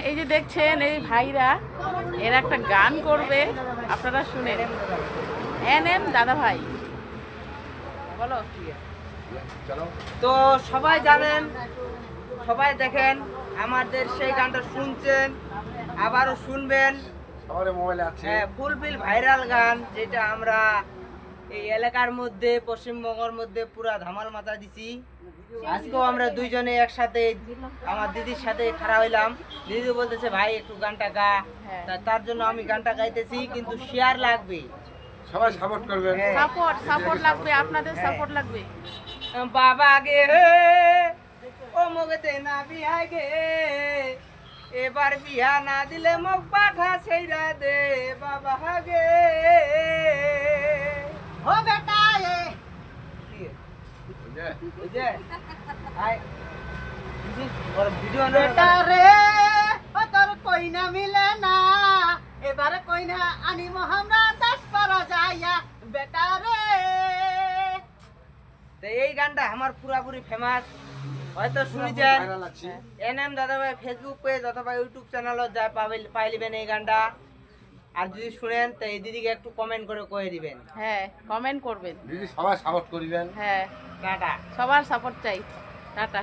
এই যে দেখছেন এই ভাইরা এরা একটা গান করবে, আপনারা শুনেন। এনএম দাদা ভাই বলো। তো সবাই জানেন, সবাই দেখেন, আমাদের সেই গানটা শুনছেন, আবারও শুনবেন। সবার মোবাইলে আছে। হ্যাঁ, ফুলফিল ভাইরাল গান, যেটা আমরা এই এলাকার মধ্যে, পশ্চিমবঙ্গের মধ্যে পুরা ধামাল মাথা দিছি। আজকেও আমরা দুইজনে একসাথে আমার দিদির সাথে খাড়া হইলাম। দিদি বলতেছে ভাই একটু গানটা গা, তার জন্য আমি গানটা গাইতেছি, কিন্তু শেয়ার লাগবে, সবাই সাপোর্ট করবেন। সাপোর্ট লাগবে, আপনাদের সাপোর্ট লাগবে। বাবা গে ও মগতে না বিয়া গে, এবার বিয়া না দিলে মোক পাঠা সেইরা দে বাবা গে। ও বেটা ভিডিও রে, ও তোর কইনা মিলে না, এবারে কইনা আনিব আমরা 10 পারা যাইয়া বেটা রে। তো এই গানটা আমার পুরাপুরি ফেমাস, হয়তো শুনেছেন। এনএম দাদাভাই ফেসবুক পেজ অথবা ইউটিউব চ্যানেলও যা পাইলিবেন এই গানটা। আর যদি শুনেন তো এই দিদিকে একটু কমেন্ট করে কয়ে দিবেন। হ্যাঁ, কমেন্ট করবেন। দিদি সবাই সাপোর্ট করবেন। হ্যাঁ, টাটা। সবার সাপোর্ট চাই। টাটা।